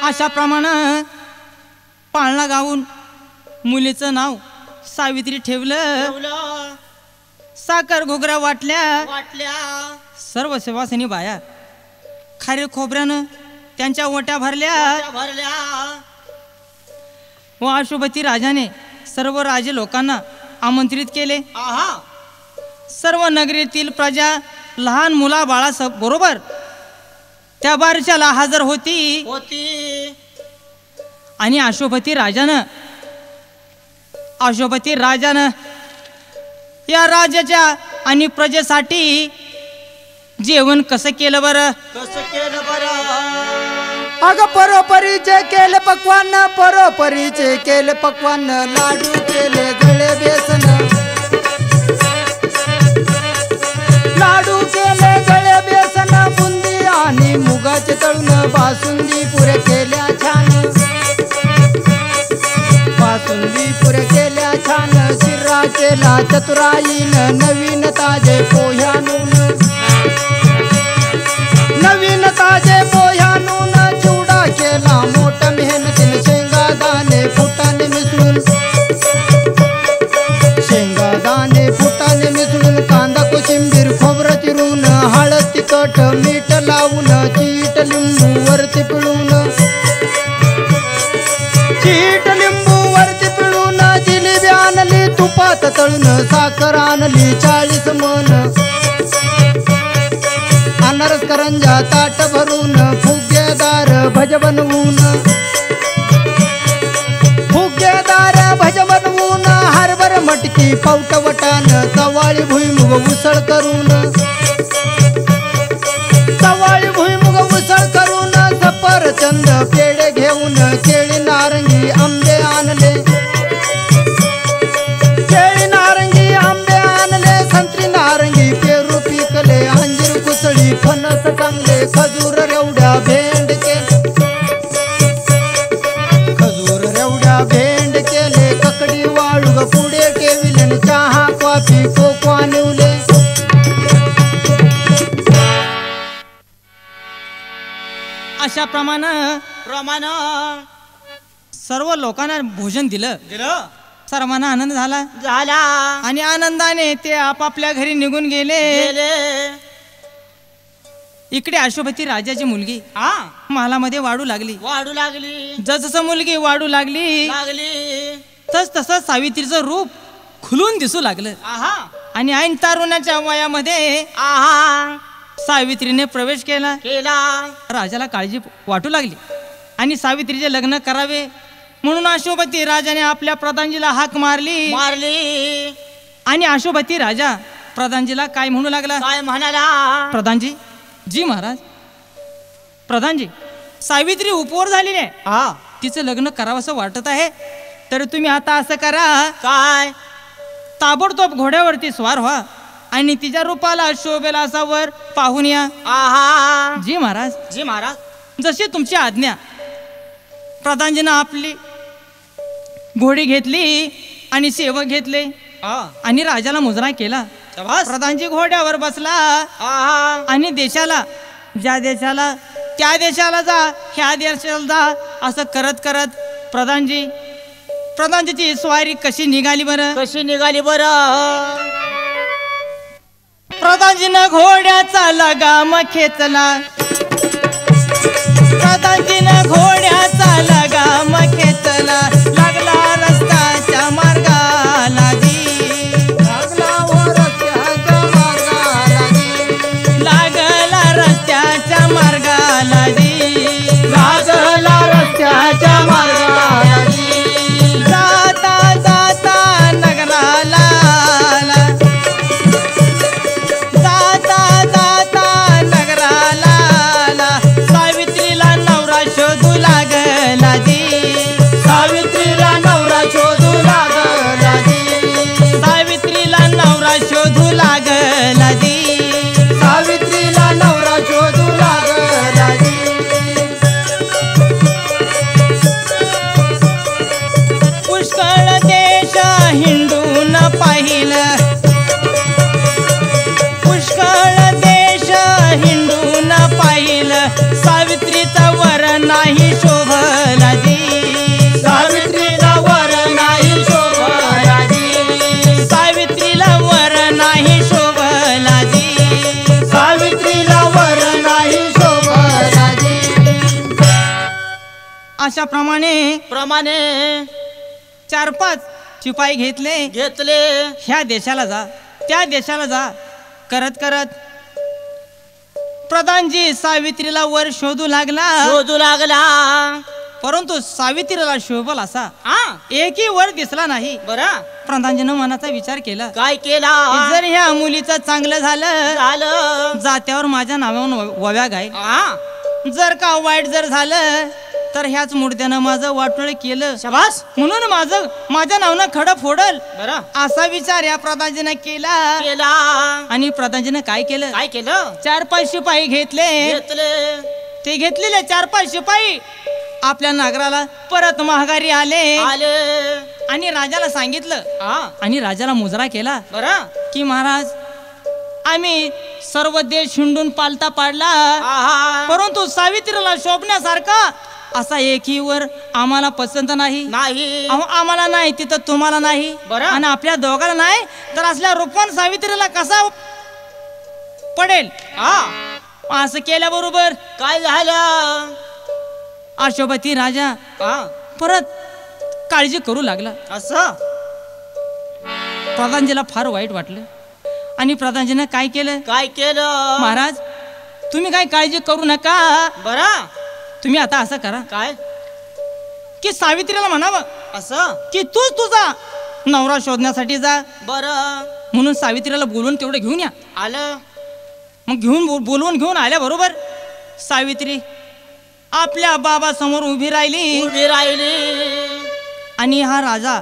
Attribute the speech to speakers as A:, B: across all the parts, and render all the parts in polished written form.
A: अशाप्रमाणे पाळणा गाऊन मुलीचं नाव सावित्री ठेवलं. साखर घुगऱ्या वाटल्या. सर्व सेवासनी बाया खारे खोबऱ्यानं त्यांच्या ओट्या भरल्या. व अशोभती राजाने सर्व राजे लोकांना आमंत्रित केले. सर्व नगरीतील प्रजा लहान मुला बाळा बरोबर त्या बारशाला हजर होती. आणि अशोभती राजानं या राजाच्या आणि प्रजेसाठी जेवण कसं केलं बरं.
B: अगं परोपरीचे केले पक्वान, परोपरीचे केले पक्वान, लाडू केले गळे बेसन, लाडू केले गळे बेसन, बुंदी आणि मुगाचे तळून, बासुंदी पुरे केल्या छान, बासुंदी पुरे केल्या छान, शिरा केला चतुराईन, नवीन ताजे पोह्यानून, नवीन ताजे पोह्यानून, चिवडा केला मोठ मेहनतीने, शेंगा दाणे फुटाने मिसळून, शेंगा दाणे फुटाने मिसळून, कांदा कोशिंबीर खोबरं चिरून, हळद तिखट मीठ लावून, चीट लिंबू वरती पिळून, चीट लिंबू वरती पिळून, जिलेबी आणली तुपात तळून, साखर आणली 40 मन, अनारस करंजा ताट भरून, फुग्गेदार भज बनवून, फुग्गेदार भज बनवून, हरभर मटकी पावट वटान, चवाळी भुईमुग उसळ करून, चवाळी भुईमुग उसळ करून, सफरचंद पेढे घेऊन, केळी नारंगी आंबे आणले, केळी नारंगी आंबे आणले, संत्री नारंगी पेरू पिकले, अंजीर कुसळी फणस चांगले, खजूर रेवड्या भेंड केले, खजूर रेवड्या भेंड केले, ककडी वाळूग पुढे ठेविले, चहा कॉफी कोको निवले.
A: अशाप्रमाणे सर्व लोकांना भोजन दिलं. सर्वांना आनंद झाला आणि आनंदाने ते आपापल्या घरी निघून गेले. इकडे अशोभती राजाची मुलगी महालामध्ये वाढू लागली. जसं मुलगी वाढू लागली तसं सावित्रीचं रूप खुलून दिसू लागलं. आणि ऐन तारुणाच्या वयामध्ये सावित्रीने प्रवेश केला. राजाला काळजी वाटू लागली आणि सावित्रीचे लग्न करावे म्हणून अशोभती राजाने आपल्या प्रधानजीला हाक मारली. आणि अशोभती राजा प्रधानजीला काय म्हणू लागला.
C: काय म्हणाला.
A: प्रधानजी. जी महाराज. प्रधानजी, सावित्री उपवर झाली नाही, तिचं लग्न करावं असं वाटत आहे, तर तुम्ही आता असं करा.
C: काय.
A: ताबडतोब घोड्यावरती स्वार व्हा आणि तिच्या रूपाला शोभेल असा वर पाहून या. जी महाराज.
C: जी महाराज.
A: जशी तुमची आज्ञा. प्रधानजीनं आपली घोडी घेतली आणि सेवक घेतले आणि राजाला मुजरा केला. प्रधानजी घोड्यावर बसला आणि देशाला, ज्या देशाला त्या देशाला जा, ह्या देशाला जा असं करत करत प्रधानजीची स्वारी कशी निघाली बरं.
C: कशी निघाली बरं.
A: प्रधानजीनं घोड्याचा लगाम खेचला. प्रधानजीनं घोड्याचा लगाम खेचला. लागला रस्त्याच्या मार्गाला जी. लागला रस्त्याच्या मार्गाला जी.
B: लागला रस्त्याच्या मार्गाला जी.
A: जाता जाता नगराला. जाता जाता नगराला सावित्रीला नवरा शोधू लागला जी.
B: सावित्री
A: अशाप्रमाणे
C: प्रमाणे
A: 4-5 शिपाई घेतले. ह्या देशाला जा त्या देशाला जा करत करत प्रधानजी सावित्रीला वर शोधू लागला. परंतु सावित्रीला शोभल असा एकही वर दिसला नाही.
C: बरं
A: प्रधानजीनं मनाचा विचार केला.
C: काय केला?
A: जर ह्या मुलीचं चांगलं झालं जात्यावर माझ्या नावावर वव्या गाय. जर का वाईट जर झालं तर ह्याच मूर्त्यानं माझं वाटोळ केलं.
C: शाबास.
A: म्हणून माझ्या नावानं खडं फोडल.
C: बरं
A: असा विचार या प्रधानजीनं केला. आणि प्रधानजीनं काय केलं? 4-5 शिपाई घेतले. ते घेतलेले 4-5 शिपाई आपल्या नागराला परत महागारी आले. आणि राजाला सांगितलं. आणि राजाला मुजरा केला.
C: बरं
A: की महाराज आम्ही सर्व देश हिंडून पालता पाडला परंतु सावित्रीला शोभण्यासारखा असा एकही वर आम्हाला पसंत नाही. आम्हाला नाही तिथं तुम्हाला नाही. आणि आपल्या दोघांना नाही तर असल्या रूपवान सावित्रीला कसा पडेल? असं केल्याबरोबर
C: काय झालं?
A: अशोभती राजा परत काळजी करू लागला.
C: असं
A: प्रधानजीला फार वाईट वाटलं. आणि प्रधानजीनं काय केलं? महाराज तुम्ही काय काळजी करू नका.
C: बरं
A: तुम्ही आता असं करा
C: काय
A: की सावित्रीला म्हणावं
C: असं की
A: तूच तुझा नवरा शोधण्यासाठी जा.
C: बरं
A: म्हणून सावित्रीला बोलवून तेवढं घेऊन या.
C: आलं.
A: मग बोलवून घेऊन आल्या बरोबर सावित्री आपल्या बाबा समोर उभी राहिली. आणि हा राजा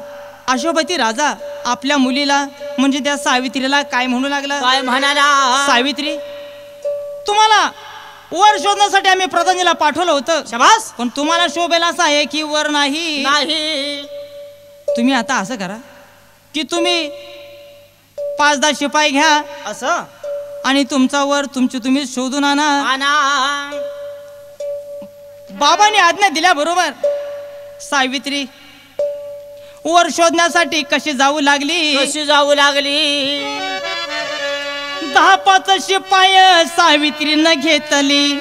A: अशोभती राजा आपल्या मुलीला म्हणजे त्या सावित्रीला काय म्हणू लागला?
C: काय म्हणाला?
A: सावित्री तुम्हाला वर शोधण्यासाठी आम्ही प्रधानजीला पाठवलं होतं.
C: शाबास.
A: पण तुम्हाला शोभेल असा आहे की वर नाही. तुम्ही आता असं करा की तुम्ही 5-10 शिपाई घ्या
C: असं
A: आणि तुमचा वर तुम्ही शोधून आणा. बाबांनी आज्ञा दिल्याबरोबर सावित्री वर शोधण्यासाठी कशी जाऊ लागली. 10-5 शिपाई सावित्रीनं घेतली.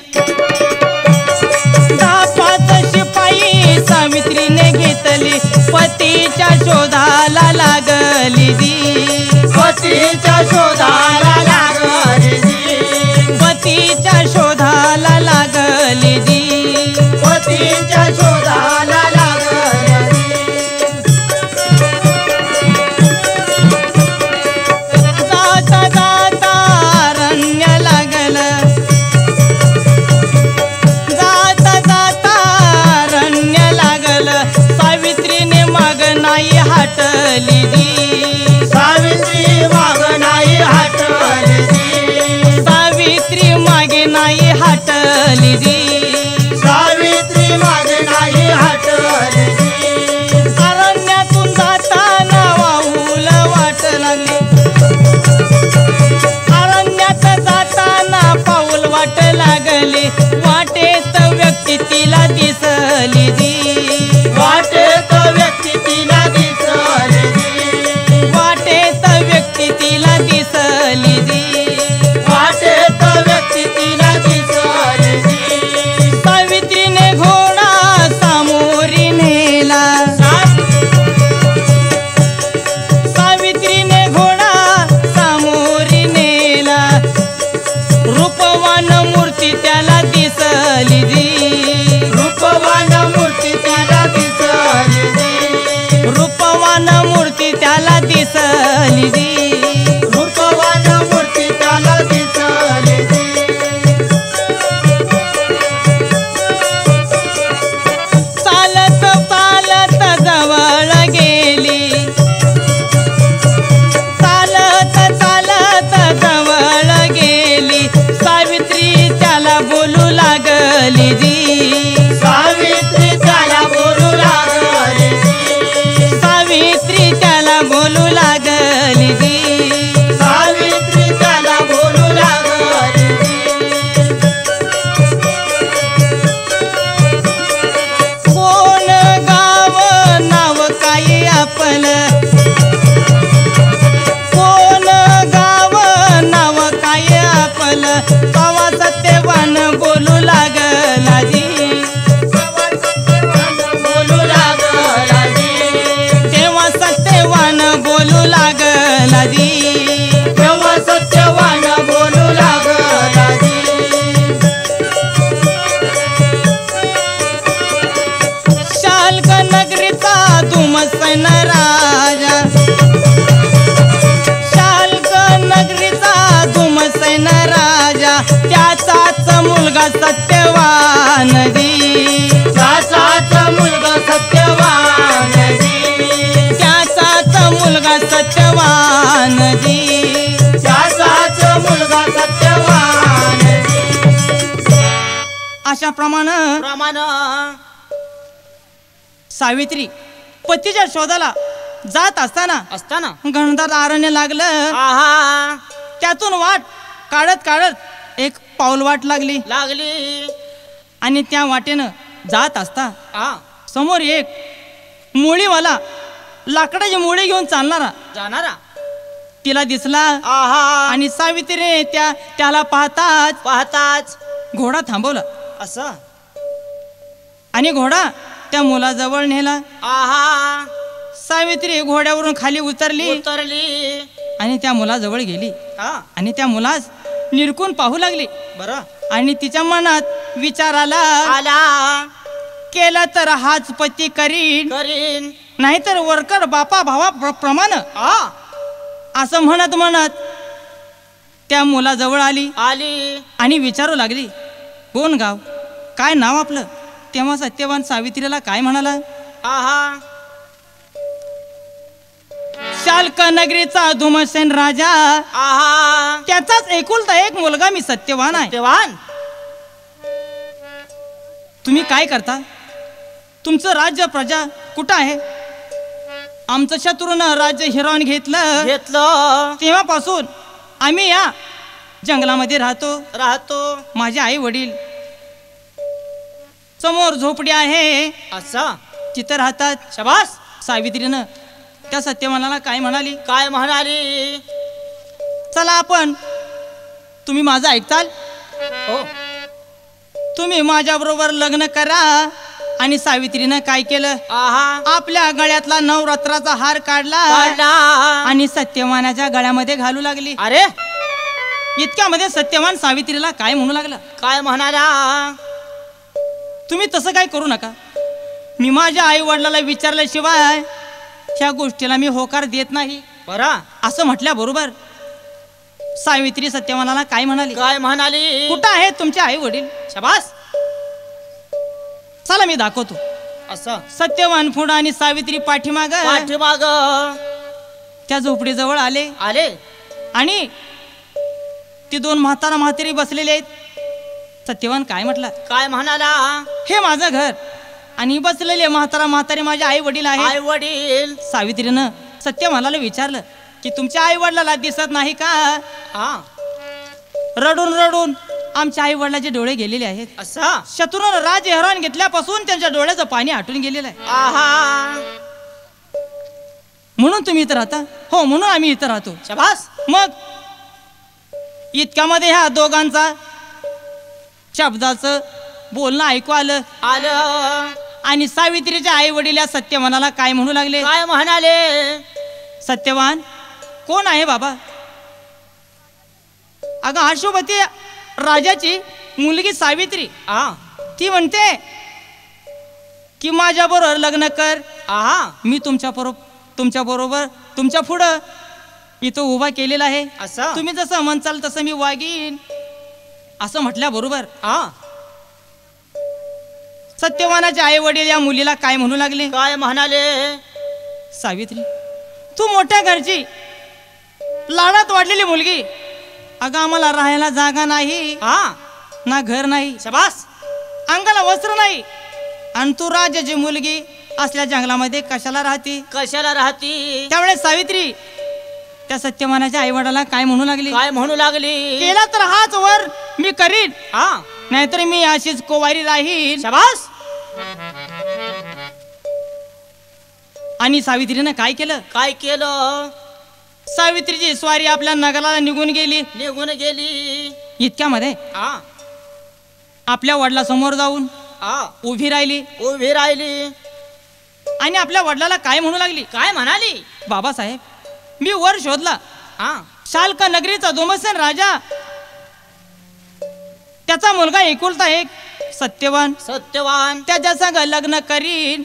A: 10-5 शिपाई सावित्रीने घेतली. पतीच्या शोधाला लागली.
B: पतीच्या शोधाला लागली.
A: पतीच्या शोधाला लागली.
B: पतीच्या शोधाला लागली.
A: जाता जाता अरण्य लागलं. जाता जाता अरण्य लागलं. सावित्रीने माग नाही हटली.
B: सावित्री माग नाही हटली.
A: सावित्री मागे नाही हटली.
B: सावित्री मागे नाही हटली.
A: अरण्यातून जाताना वाहूल वाट लागली. अरण्यात जाताना पाऊल वाट लागली. वाटेत व्यक्ती तिला दिसली.
B: वाटेत व्यक्ती तिला दिसली.
A: वाटेत व्यक्ती तिला दिसली.
B: वाटेत व्यक्ती तिला दिसली.
A: सावित्रीने घोडा सामोरी नेला. सावित्रीने घोडा सामोरी नेला. रूपवान मूर्ती त्याला दिसली.
B: रूपवान मूर्ती त्याला दिसली.
A: रूपवान मूर्ती त्याला दिसली.
B: रूपवान मूर्ती त्याला दिसली.
A: चालत चालत जवळ गेली. चालत चालत जवळ गेली. सावित्री त्याला बोलू लागली.
B: सावित्री त्याला बोलू लागली.
A: सावित्री त्याला बोलू लागली.
B: सावित्री त्याला बोलू लागली.
A: कोण गाव नाव काय आपलं. कोण गाव नाव काय आपलं. तवा सत्यवान बोलू लागला. धुमसन राजा शाल्क नगरीचा धुमसन राजा त्याचाच मुलगा सत्यवान जी
C: त्याचाच मुलगा सत्यवान जी
A: त्याचाच मुलगा सत्यवान जी
C: त्याचाच मुलगा सत्यवान जी
A: अशा प्रमाणे सावित्री पतीच्या शोधाला जात असताना घनदाट अरण्य लागलं.
C: आहा
A: त्यातून वाट काढत काढत एक पाऊल वाट लागली आणि त्या वाटेनं जात असता समोर एक मुळीवाला लाकडाची मुळी घेऊन
C: जाणारा
A: तिला दिसला.
C: आहा
A: आणि सावित्रीने त्याला पाहताच घोडा थांबवला
C: असं
A: आणि घोडा त्या मुलाजवळ नेला.
C: आहा
A: सावित्री घोड्यावरून खाली उतरली आणि त्या मुलाजवळ गेली आणि त्या मुलास निरखून पाहू लागली.
C: बरं
A: आणि तिच्या मनात विचार आला केला तर हाच पती करीन नाहीतर वरकर बापा भावा प्रमाण असं म्हणत म्हणत त्या मुलाजवळ आली आणि विचारू लागली कोण गाव काय नाव आपलं. तेव्हा सत्यवान सावित्रीला काय म्हणाला.
C: आहा
A: शाल्क नगरीचा धुमसेन राजा
C: आहा
A: त्याचाच एकुलता एक मुलगा मी सत्यवान आहे.
C: सत्यवान
A: तुम्ही काय करता. तुमचं राज्य प्रजा कुठं आहे. आमचं शत्रूनं राज्य हिरावून घेतलं तेव्हापासून आम्ही या जंगलामध्ये राहतो. माझे आई वडील समोर झोपडी आहे
C: असं
A: तिथं राहतात.
C: शबास
A: सावित्रीनं त्या सत्यवानाला काय म्हणाली चला आपण तुम्ही माझं ऐकताल.
C: हो
A: तुम्ही माझ्या बरोबर लग्न करा. आणि सावित्रीनं काय केलं आपल्या गळ्यातला नवरात्राचा हार काढला आणि सत्यवानाच्या गळ्यामध्ये घालू लागली.
C: अरे
A: इतक्यामध्ये सत्यवान सावित्रीला काय म्हणू लागला.
C: काय म्हणाला
A: तुम्ही तसं काय करू नका. मी माझ्या आई वडिलाला विचारल्याशिवाय ह्या गोष्टीला मी होकार देत नाही.
C: बरं
A: असं म्हटल्याबरोबर सावित्री सत्यवानाला काय म्हणाली कुठं आहे तुमचे आई वडील.
C: शबास
A: चला मी दाखवतो.
C: असं
A: सत्यवान पुढं आणि सावित्री पाठीमाग त्या झोपडीजवळ आले आणि ती दोन म्हातारी बसलेले आहेत. सत्यवान काय म्हणाला हे माझं घर आणि बसलेले म्हातारी माझे आई वडील आहेत. सावित्रीनं सत्यवानाला विचारलं की तुमच्या आई वडिलाला दिसत नाही का. रडून रडून आमच्या आई वडिलाचे डोळे गेलेले आहेत.
C: असं
A: शत्रूनं राज्य हरवून घेतल्यापासून त्यांच्या डोळ्याचं पाणी आटून गेलेलं आहे. म्हणून तुम्ही इथं राहता. हो म्हणून आम्ही इथं राहतो.
C: शबास
A: मग इतक्यामध्ये ह्या दोघांचा शब्दाचं बोलणं ऐकू आलं आणि सावित्रीच्या आई वडील या सत्यवानाला काय म्हणू लागले. सत्यवान कोण आहे बाबा. अगं अशोभती राजाची मुलगी सावित्री ती म्हणते की माझ्या बरोबर लग्न कर. मी तुमच्या बरोबर तुमच्या पुढं इथं उभा केलेला आहे. तुम्ही जसं म्हणचाल तसं मी वागीन असं म्हटल्याबरोबर सत्यवानाचे आई वडील या मुलीला काय म्हणू लागले. सावित्री तू मोठ्या घरची लाडात वाढलेली मुलगी. अगं आम्हाला राहायला जागा नाही ना घर नाही.
C: शबास
A: अंगाला वस्त्र नाही आणि तू राजाची मुलगी असल्या जंगलामध्ये कशाला राहती. त्यावेळेस सावित्री त्या सत्यवानाच्या आई वडिलांना काय म्हणू लागली. केला तर हाच वर मी करीन नाहीतर मी अशीच कोवारी राहील.
C: शबास
A: आणि सावित्रीनं काय केलं. सावित्रीची स्वारी आपल्या नगराला निघून गेली. इतक्यामध्ये आपल्या वडिलांसमोर जाऊन उभी राहिली आणि आपल्या वडिलाला काय म्हणू लागली. बाबासाहेब मी वर शोधला. शाल्क नगरीचा धुमसेन राजा त्याचा मुलगा एकुलता एक सत्यवान
C: सत्यवान
A: त्याच्या संग लग्न करीन.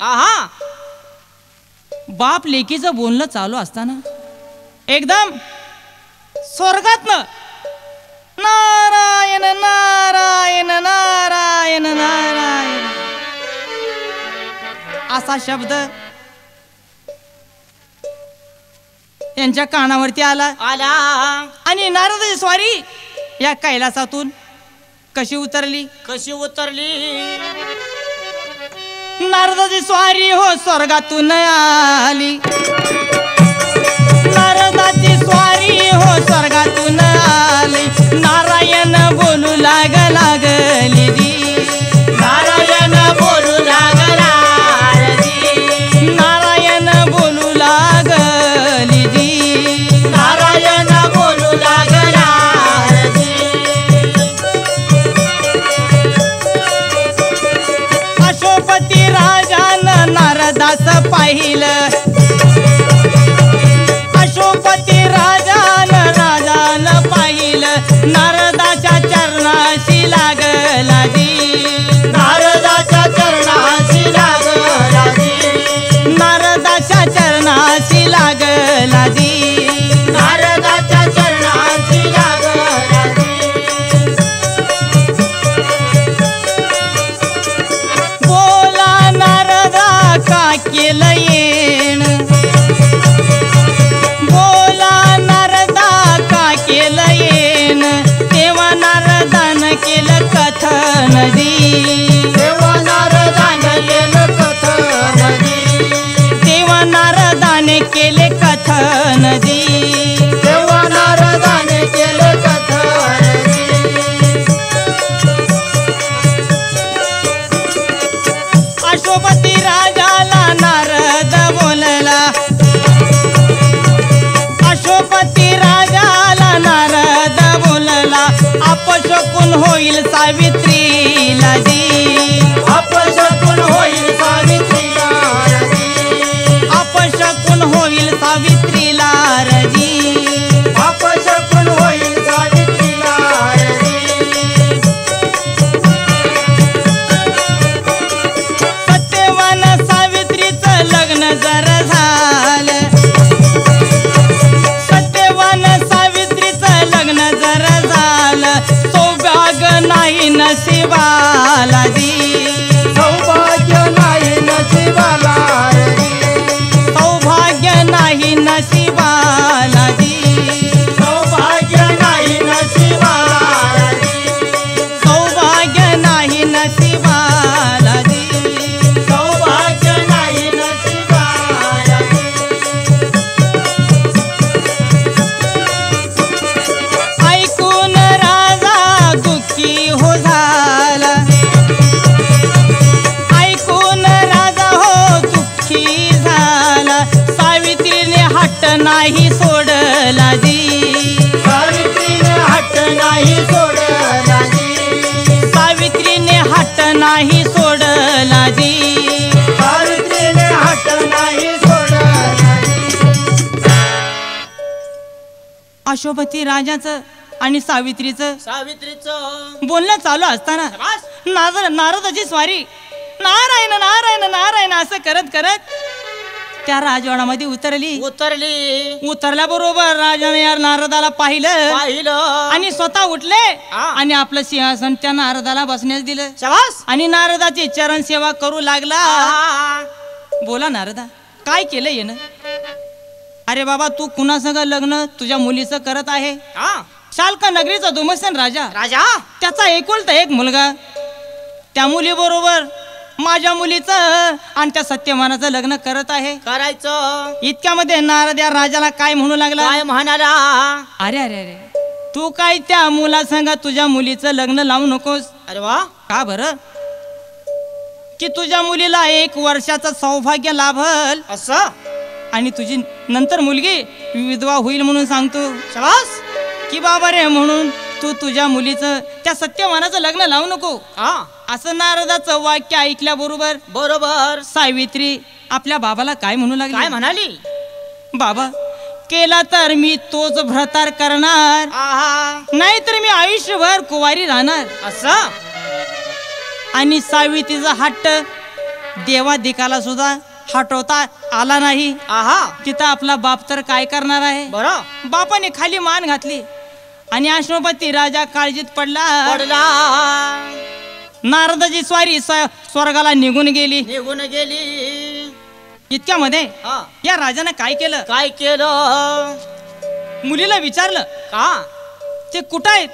A: बाप लेकीचं बोलणं चालू असताना एकदम स्वर्गातनं नारायण नारायण नारायण नारायण असा शब्द यांच्या कानावरती आला आणि नारदाची स्वारी या कैलासातून कशी उतरली नारदाची स्वारी हो स्वर्गातून आली नारदाची स्वारी हो स्वर्गातून आली नारायण बोलू लागली नारायण बोलू नारायण बोलू लागली नारायण बोलू अशोपती राजानं नारदास पाहिलं अशोपती राजानं पाहिलं नारदाच्या चरणाशी लागला नारदाच्या चरणाशी लागला नारदाच्या चरणाशी लागला नारदाच्या चरणाशी लागला बोला नारदा का केलं येण बोला नारदा का केलं येण तेव्हा नारदानं केलं कथन तेव्हा नारदानं केलं कथन तेव्हा नारदाने केले कथन तेव्हा नारदाने केले कथन अशोपती राजाला नारद बोलला अशोपती राजाला नारद बोलला अपशकुन होईल सावित्रीला अपशकुन होईल सावित्रीला अपशकुन होईल सावित्रीला अपशकुन होईल सावित्रीला सत्यवान सावित्रीचं लग्न जर झालं सत्यवान सावित्रीचं लग्न जर झालं सौभाग्य नाही नशिबाला सौभाग्य नाही नशिबाला सौभाग्य नाही नशिबाला सौभाग्य नाही नशिबाला सौभाग्य नाही नशिबाला सौभाग्य नाही नशिबाला ऐकून राजा दुःखी हो झाला ऐकून राजा हो दुःखी झाला सावित्रीने हट्ट नाही सोडला सावित्रीने हट्ट नाही सोडला सावित्रीने हट्ट नाही सोडला सावित्रीने हट्ट नाही सोडला अशोपती राजाचं आणि सावित्रीचं बोलणं चालू असताना नारदाची स्वारी नारायण नारायण नारायण असं करत करत त्या राजवाड्यामध्ये उतरली उतरल्याबरोबर राजाने या नारदाला पाहिलं आणि स्वतः उठले आणि आपलं सिंहासन त्या नारदाला बसण्यास दिलं आणि नारदाची चरण सेवा करू लागला बोला नारदा काय केलं येणं अरे बाबा तू कुणासंग लग्न तुझ्या मुलीचं करत आहे शाल्का नगरीचा दुमसन राजा त्याचा एकुलता एक मुलगा त्या मुलीबरोबर माझ्या मुलीचं आणि त्या सत्यवानाचं लग्न करत आहे
C: करायचं
A: इतक्यामध्ये नारद या राजाला काय म्हणू लागला
C: काय म्हणाला
A: अरे अरे अरे तू काय त्या मुलासंग तुझ्या मुलीचं लग्न लावू नकोस
C: अरे वा
A: का बरं की तुझ्या मुलीला 1 वर्षाचं सौभाग्य लाभल
C: असं
A: आणि तुझी नंतर मुलगी विधवा होईल म्हणून सांगतो
C: शाबास
A: की बाबा रे म्हणून तू तुझ्या मुलीचं त्या सत्यवानाचं लग्न लावू नको असं नारदाचं वाक्य ऐकल्याबरोबर
C: बरोबर
A: सावित्री आपल्या बाबाला काय म्हणू लागली
C: काय म्हणाली
A: बाबा केला तर मी तोच भ्रतार करणार नाहीतर मी आयुष्यभर कुवारी राहणार
C: असं
A: आणि सावित्रीचा हट्ट देवाधिकाला सुद्धा हटवता आला नाही
C: आहा
A: तिथं आपला बाप तर काय करणार आहे.
C: बरं
A: बापाने खाली मान घातली आणि अश्वपती राजा काळजीत पडला.
C: पडला
A: नारदाची स्वारी स्वर्गाला निघून गेली.
C: निघून गेली.
A: इतक्यामध्ये
C: हा
A: या राजानं काय केलं,
C: काय केलं
A: मुलीला विचारलं
C: का
A: ते कुठं आहेत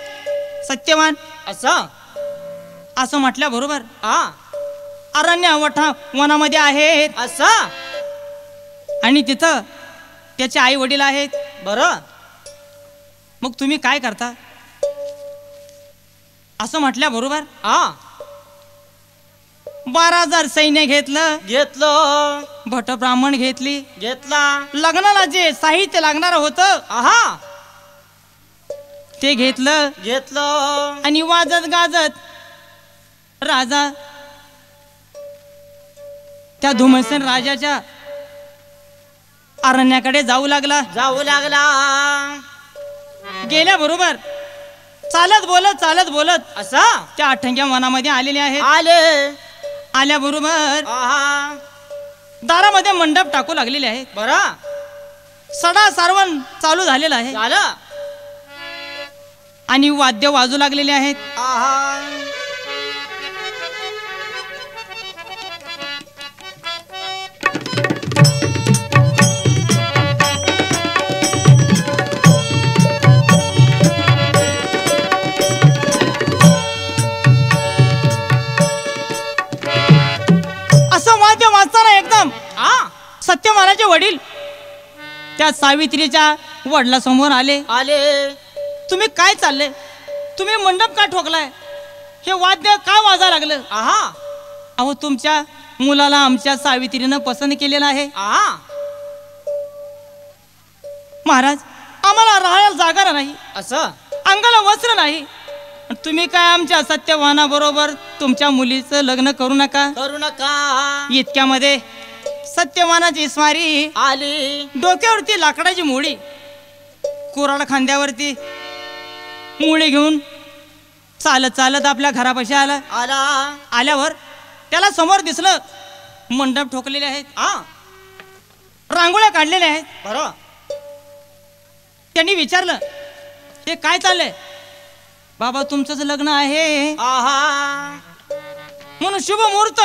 A: सत्यवान.
C: असं
A: असं म्हटल्या बरोबर
C: हा
A: अरण्य वनामध्ये आहेत
C: असं
A: आणि तिथं त्याचे आई वडील आहेत.
C: बरं
A: मग तुम्ही काय करता. असं म्हटल्या बरोबर
C: हा
A: 12,000 सैन्य घेतलं.
C: घेतलं
A: भट ब्राह्मण घेतली.
C: घेतला
A: लग्नाला जे साहित्य लागणार होतं
C: आहा
A: ते घेतलं
C: घेतलं
A: आणि वाजत गाजत राजा त्या धुमसेन राजाच्या अरण्याकडे जाऊ लागला.
C: जाऊ लागला.
A: गेल्या बरोबर चालत बोलत
C: असं
A: त्या अठंग्या वनामध्ये आलेले आहेत.
C: आले
A: आल्या बरोबर
C: आहा
A: दारामध्ये मंडप टाकू लागलेले आहेत.
C: बरं
A: सडा सारवण चालू झालेलं आहे
C: झालं
A: आणि वाद्य वाजू लागलेले आहेत.
C: आहा
A: असं वाद्य वाजताना एकदम
C: हा
A: सत्यवानाचे वडील त्या सावित्रीच्या वडिलासमोर आले.
C: आले
A: तुम्ही काय चाललंय, तुम्ही मंडप का ठोकलाय, हे वाद्य का वाजा लागलं.
C: आहा
A: अहो तुमच्या मुलाला आमच्या सावित्रीनं पसंत केलेलं आहे.
C: आहा
A: महाराज आम्हाला राहायला जागा नाही,
C: असं
A: अंगाला वस्त्र नाही. तुम्ही काय आमच्या सत्यवाना बरोबर तुमच्या मुलीचं लग्न करू नका.
C: करू नका.
A: इतक्यामध्ये सत्यवानाची स्वारी
C: आली
A: डोक्यावरती लाकडाची मुळी, कोराड खांद्यावरती मुळी घेऊन चालत चालत आपल्या घरापाशी आला.
C: आला
A: आल्यावर त्याला समोर दिसलं मंडप ठोकलेले आहेत,
C: हा
A: रांगोळ्या काढलेल्या आहेत.
C: बरं
A: त्यांनी विचारलं हे काय चाललंय. बाबा तुमचंच लग्न आहे
C: आहा
A: म्हणून शुभ मुहूर्त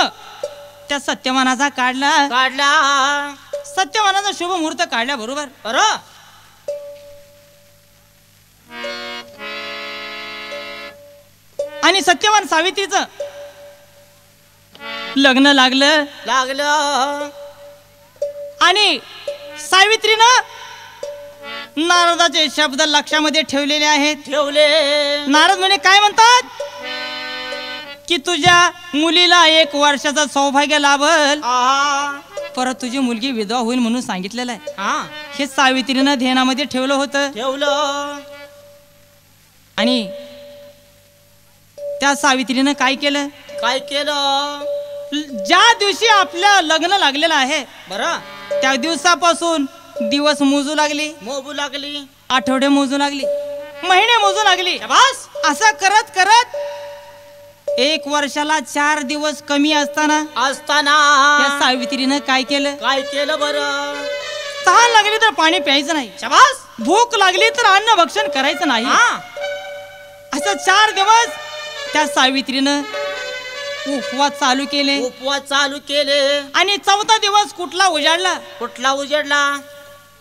A: त्या सत्यवानाचा काढला.
C: काढला
A: सत्यवानाचा शुभ मुहूर्त काढल्या बरोबर
C: बरं
A: आणि सत्यवान सावित्रीचं लग्न लागलं.
C: लागलं
A: आणि सावित्रीनं नारदाचे शब्द लक्षामध्ये ठेवलेले आहेत.
C: ठेवले
A: नारद म्हणे काय म्हणतात की तुझ्या मुलीला 1 वर्षाचं सौभाग्य लाभल,
C: आहा
A: परत तुझी मुलगी विधवा होईल म्हणून सांगितलेलं आहे.
C: हा
A: हे सावित्रीनं ध्यानामध्ये ठेवलं होतं.
C: ठेवलं
A: आणि त्या सावित्रीनं काय केलं,
C: काय केलं
A: ज्या दिवशी आपलं लग्न लागलेलं आहे
C: बरं
A: त्या दिवसापासून दिवस मोजू लागली,
C: मोबू लागली.
A: आठवडे मोजू लागली, महिने मोजू लागली.
C: शाबास
A: असं करत करत 1 वर्षाला 4 दिवस कमी असताना
C: असताना
A: त्या सावित्रीनं काय केलं,
C: काय केलं बरं.
A: तहान लागली तर पाणी प्यायचं नाही,
C: शाबास
A: भूक लागली तर अन्न भक्षण करायचं नाही.
C: हा
A: असं 4 दिवस त्या सावित्रीनं उपवास चालू केले.
C: उपवास चालू केले.
A: आणि 4था दिवस कुठला उजाडला,
C: कुठला उजेडला.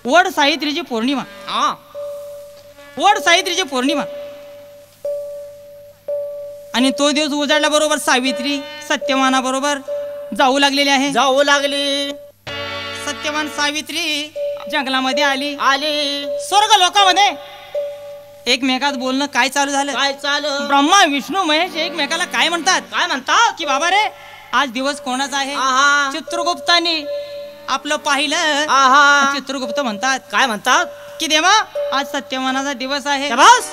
A: वड सावित्रीची पौर्णिमा.
C: हा
A: वड सावित्रीची पौर्णिमा आणि तो दिवस उजाडल्या बरोबर सावित्री सत्यवाना बरोबर जाऊ लागलेली आहे.
C: जाऊ लागली.
A: सत्यवान सावित्री जंगलामध्ये आली.
C: आली
A: स्वर्ग लोकामध्ये एकमेकात बोलणं काय चालू झालं.
C: काय चालू
A: ब्रह्मा विष्णू महेश एकमेकाला काय म्हणतात
C: काय म्हणतात
A: की बाबा रे आज दिवस कोणाचा आहे.
C: आहा
A: चित्रगुप्तानी आपलं पाहिलं.
C: आहा
A: चित्रगुप्त म्हणतात
C: काय म्हणतात
A: की देवा आज सत्यवानाचा दिवस आहे.
C: शाबास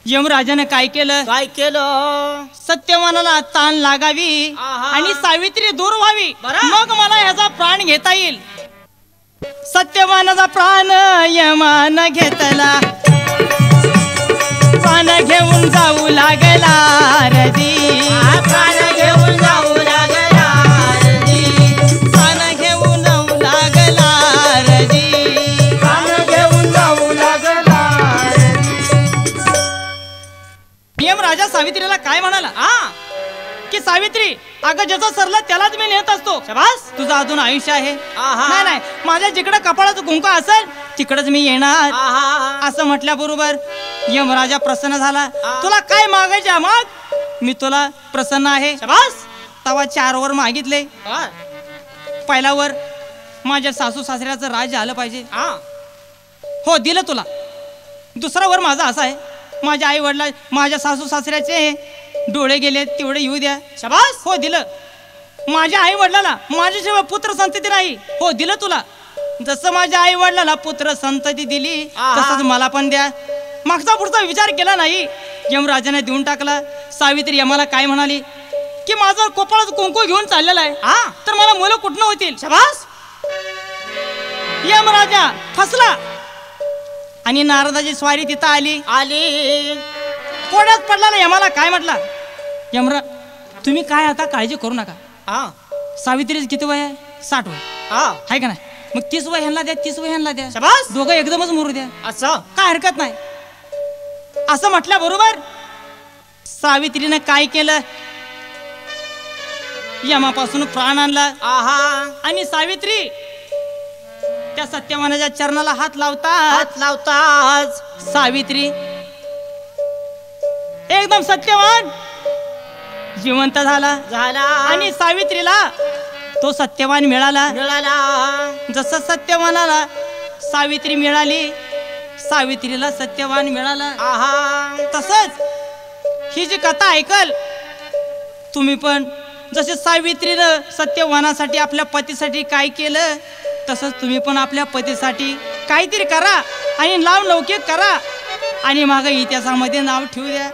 A: यमराजाने काय केलं,
C: काय केलं
A: सत्यवानाला ताण लागावी
C: आहा.
A: आणि सावित्री दूर व्हावी,
C: बरं.
A: मग मला ह्याचा प्राण घेता येईल. सत्यवानाचा प्राण यमान घेतला, प्राण घेऊन जाऊ लागला रदी.
C: प्राण घेऊन जाऊ लागला रदी.
A: प्राण घेऊन मला की सावित्री, अगं ज्याचा सरला त्यालाच मी नेत असतो.
C: शबास.
A: तुझं अजून आयुष्य आहे.
C: आहा.
A: नाही नाही, माझ्या जिकडं कपाळाचं कुंकू असेल तिकडच मी येणार.
C: आहा.
A: असं म्हटल्याबरोबर यमराजा प्रसन्न झाला.
C: आ.
A: तुला काय मागायचे माग, मी तुला प्रसन्न आहे.
C: शबास.
A: तवा 4 वर मागितले.
C: बर.
A: पहिला वर माझ्या सासू सासऱ्याचं राज्य आलं पाहिजे.
C: हा.
A: हो, दिलं तुला. दुसरा वर माझा असा आहे, माझ्या आई वडिला माझ्या सासू सासऱ्याचे डोळे गेले तेवढे येऊ द्या.
C: शबास.
A: हो, दिलं. माझ्या आई वडिलाला माझ्याशिवाय पुत्र संतती नाही. हो, दिलं तुला. जसं माझ्या आई वडिलाला पुत्र संतती दिली
C: आहा.
A: तसंच मला पण द्या. मागचा पुढचा विचार केला नाही, यमराजाने देऊन टाकला. सावित्री यमाला काय म्हणाली की माझं कोपाळाचं कुंकू घेऊन चाललेला आहे,
C: हा.
A: तर मला मुलं कुठनं होतील.
C: शबास.
A: यमराजा फसला आणि नारदाची स्वारी तिथं आली.
C: आली.
A: कोड्यात पडला ना. यमाला काय म्हटला, यमरा तुम्ही काय आता काळजी करू नका.
C: हा.
A: सावित्रीचं किती वय आहे? 60 वय
C: हा.
A: आहे का नाही? मग 30 वय ह्यांना द्या, 30 वय ह्यांना द्या.
C: शबास.
A: दोघं एकदमच मरू द्या,
C: असं.
A: काय हरकत नाही. असं म्हटल्याबरोबर सावित्रीनं काय केलं, यमापासून प्राण आणला.
C: आहा.
A: आणि सावित्री त्या सत्यवानाच्या चरणाला हात लावता
C: हात लावताच
A: सावित्री एकदम सत्यवान जिवंत झाला.
C: झाला.
A: आणि सावित्रीला तो सत्यवान मिळाला.
C: मिळाला.
A: जसं सत्यवानाला सावित्री मिळाली, सावित्रीला सत्यवान मिळाला.
C: आहा.
A: तसंच ही जी कथा ऐकल तुम्ही पण, जसे सावित्रीनं सत्यवानासाठी आपल्या पतीसाठी काय केलं, तसंच तुम्ही पण आपल्या पतीसाठी काहीतरी करा आणि नाव लौकिक करा आणि मागं इतिहासामध्ये नाव ठेवू द्या.